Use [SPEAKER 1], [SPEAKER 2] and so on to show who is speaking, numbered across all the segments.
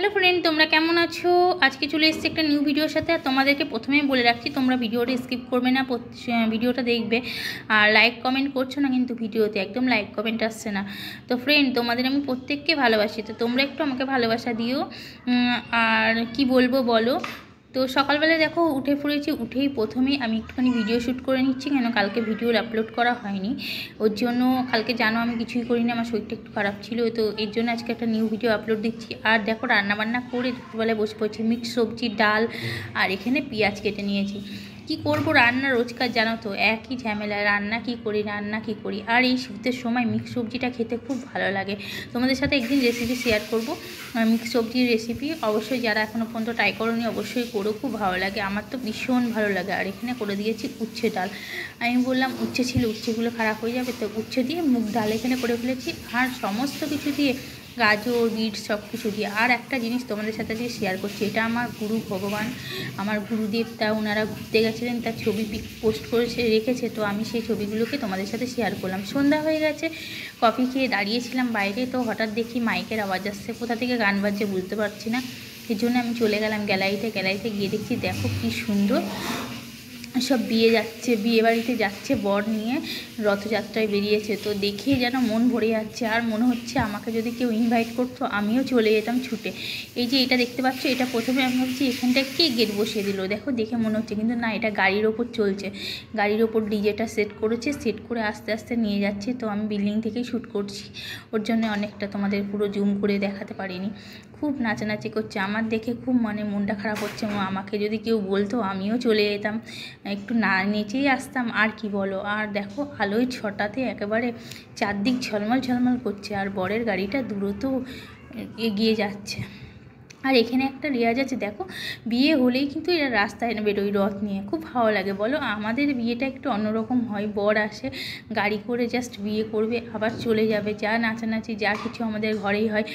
[SPEAKER 1] Hello friend, তোমরা কেমন আছো? আজকে চলে এসেছি একটা নিউ ভিডিওর সাথে। আর তোমাদেরকে প্রথমেই বলে রাখছি, তোমরা ভিডিওটা স্কিপ করবে না, ভিডিওটা দেখবে। আর লাইক কমেন্ট করছো না কিন্তু ভিডিওতে, একদম লাইক কমেন্ট আসছে না। তো ফ্রেন্ড, তোমাদের আমি প্রত্যেককে ভালোবাসি, তো তোমরা একটু আমাকে ভালোবাসা দিও। আর কি বলবো বলো। তো সকালবেলায় দেখো উঠে পড়েছি, উঠেই প্রথমেই আমি একটুখানি ভিডিও শ্যুট করে নিচ্ছি, কেন কালকে ভিডিও আপলোড করা হয়নি। ওর জন্য কালকে জানো আমি কিছুই করিনি, আমার শরীরটা একটু খারাপ ছিল, তো এর জন্য আজকে একটা নিউ ভিডিও আপলোড দিচ্ছি। আর দেখো রান্নাবান্না করে দুপুরবেলায় বসে পড়েছি, মিক্স সবজি, ডাল, আর এখানে পেঁয়াজ কেটে নিয়েছি। কি করব, রান্না রোজকার জানো তো, একই ঝামেলা, রান্না কি করি। আর এই শীতের সময় মিক্স সবজিটা খেতে খুব ভালো লাগে। তোমাদের সাথে একদিন রেসিপি শেয়ার করব, মিক্স সবজির রেসিপি। অবশ্যই যারা এখনও পর্যন্ত ট্রাই করোনি অবশ্যই করো, খুব ভালো লাগে, আমার তো ভীষণ ভালো লাগে। আর এখানে করে দিয়েছি উচ্ছে ডাল। আমি বললাম উচ্ছে ছিল, উচ্ছেগুলো খারাপ হয়ে যাবে, তো উচ্ছে দিয়ে মুগ ডাল এখানে করে ফেলেছি। আর সমস্ত কিছু দিয়ে, গাজর, বিট, সব কিছু দিয়ে। আর একটা জিনিস তোমাদের সাথে দিয়ে শেয়ার করছি, এটা আমার গুরু ভগবান, আমার গুরুদেব, তা ওনারা ঘুরতে গেছিলেন, তার ছবি পোস্ট করে রেখেছে, তো আমি সেই ছবিগুলোকে তোমাদের সাথে শেয়ার করলাম। সন্ধ্যা হয়ে গেছে, কফি খেয়ে দাঁড়িয়েছিলাম বাইরে, তো হঠাৎ দেখি মাইকের আওয়াজ আসছে, কোথা থেকে গান বাজছে বুঝতে পারছি না। এই জন্য আমি চলে গেলাম গ্যালারিতে গিয়ে দেখছি দেখো কি সুন্দর সব বিয়ে বাড়িতে যাচ্ছে বর নিয়ে, রথযাত্রায় বেরিয়েছে। তো দেখে যেন মন ভরে যাচ্ছে, আর মনে হচ্ছে আমাকে যদি কেউ ইনভাইট করতো আমিও চলে যেতাম ছুটে। এই যে এটা দেখতে পাচ্ছ, এটা প্রথমে আমি ভাবছি এখানটায় কে গেট বসিয়ে দিল, দেখো দেখে মনে হচ্ছে, কিন্তু না, এটা গাড়ির ওপর চলছে, গাড়ির ওপর ডিজেটা সেট করেছে, সেট করে আস্তে আস্তে নিয়ে যাচ্ছে। তো আমি বিল্ডিং থেকেই শ্যুট করছি, ওর জন্য অনেকটা তোমাদের পুরো জুম করে দেখাতে পারিনি। খুব নাচানাচি করছে, আমার দেখে খুব মনটা খারাপ হচ্ছে। আমাকে যদি কেউ বলতো আমিও চলে যেতাম, একটু না নেচেই আসতাম, আর কি বলো। আর দেখো আলোয় ছটাতে একেবারে চারদিক ঝলমল করছে, আর বরের গাড়িটা দ্রুত এগিয়ে যাচ্ছে। আর এখানে একটা রেওয়াজ আছে, দেখো বিয়ে হলেই কিন্তু এরা রাস্তায় বেরোয় রথ নিয়ে, খুব ভালো লাগে বলো। আমাদের বিয়েটা একটু অন্যরকম হয়, বর আসে গাড়ি করে, জাস্ট বিয়ে করবে আবার চলে যাবে, যা নাচানাচি যা কিছু আমাদের ঘরেই হয়।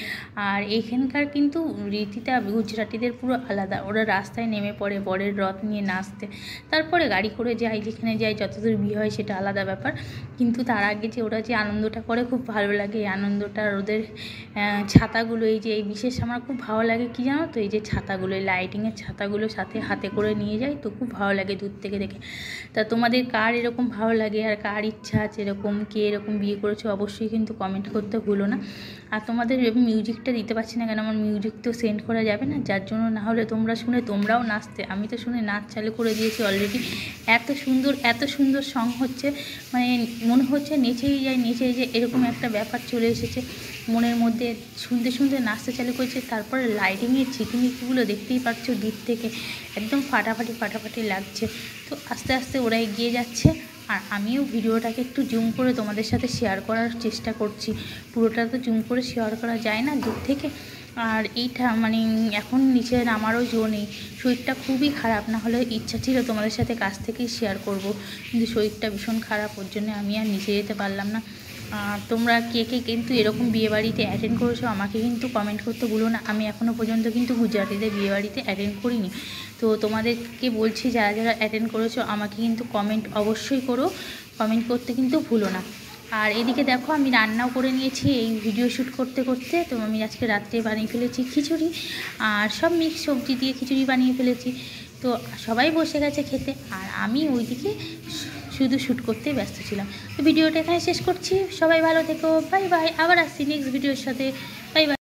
[SPEAKER 1] আর এখানকার কিন্তু রীতিটা গুজরাটিদের পুরো আলাদা, ওরা রাস্তায় নেমে পড়ে বরের রথ নিয়ে নাচতে, তারপরে গাড়ি করে যায়, যেখানে যায়, যতদূর বিয়ে হয় সেটা আলাদা ব্যাপার। কিন্তু তার আগে যে ওরা যে আনন্দটা করে খুব ভালো লাগে, এই আনন্দটা, ওদের ছাতাগুলো, এই যে এই বিশেষ আমার খুব ভালো লাগে কি জানো তো, এই যে ছাতাগুলো, এই লাইটিংয়ের ছাতাগুলো সাথে হাতে করে নিয়ে যায়, তো খুব ভালো লাগে দূর থেকে দেখে। তা তোমাদের কার এরকম ভালো লাগে, আর কার ইচ্ছা আছে এরকম, কে এরকম বিয়ে করেছো অবশ্যই কিন্তু কমেন্ট করতে ভুলো না। আর তোমাদের মিউজিকটা দিতে পারছি না কেন, আমার মিউজিক তো সেন্ড করা যাবে না, যার জন্য, না হলে তোমরা শুনে তোমরাও নাচতে। আমি তো শুনে নাচ চালু করে দিয়েছি অলরেডি, এত সুন্দর সং হচ্ছে, মানে মনে হচ্ছে নেচেই যায় এরকম একটা ব্যাপার চলে এসেছে মনের মধ্যে। শুনতে নাচতে চালু করেছে, তারপরে লাইটিংয়ের ঝিকিমিকিগুলো দেখতেই পাচ্ছ দূর থেকে, একদম ফাটাফাটি লাগছে। তো আস্তে আস্তে ওরা এগিয়ে যাচ্ছে, আর আমিও ভিডিওটাকে একটু জুম করে তোমাদের সাথে শেয়ার করার চেষ্টা করছি। পুরোটা তো জুম করে শেয়ার করা যায় না দূর থেকে। আর এইটা এখন নিচে নামারও জো নেই, শরীরটা খুবই খারাপ, না হলে ইচ্ছা ছিল তোমাদের সাথে কাছ থেকেই শেয়ার করব, কিন্তু শরীরটা ভীষণ খারাপ, ওর জন্য আমি আর নিচে যেতে পারলাম না। তোমরা কে কিন্তু এরকম বিয়েবাড়িতে অ্যাটেন্ড করেছো আমাকে কিন্তু কমেন্ট করতে ভুলো না। আমি এখনও পর্যন্ত কিন্তু গুজরাটিদের বিয়েবাড়িতে অ্যাটেন্ড করিনি, তো তোমাদেরকে বলছি যারা অ্যাটেন্ড করেছো আমাকে কিন্তু কমেন্ট অবশ্যই করো, কমেন্ট করতে কিন্তু ভুলো না। আর এদিকে দেখো আমি রান্নাও করে নিয়েছি এই ভিডিও শ্যুট করতে। তো আমি আজকে রাত্রে বানিয়ে ফেলেছি খিচুড়ি, আর সব মিক্স সবজি দিয়ে খিচুড়ি বানিয়ে ফেলেছি। তো সবাই বসে গেছে খেতে, আর আমি ওইদিকে শুধু শ্যুট করতে ব্যস্ত ছিলাম। তো ভিডিওটা এখানে শেষ করছি, সবাই ভালো থেকো, বাই বাই, আবার আসছি নেক্সট ভিডিওর সাথে, বাই বাই।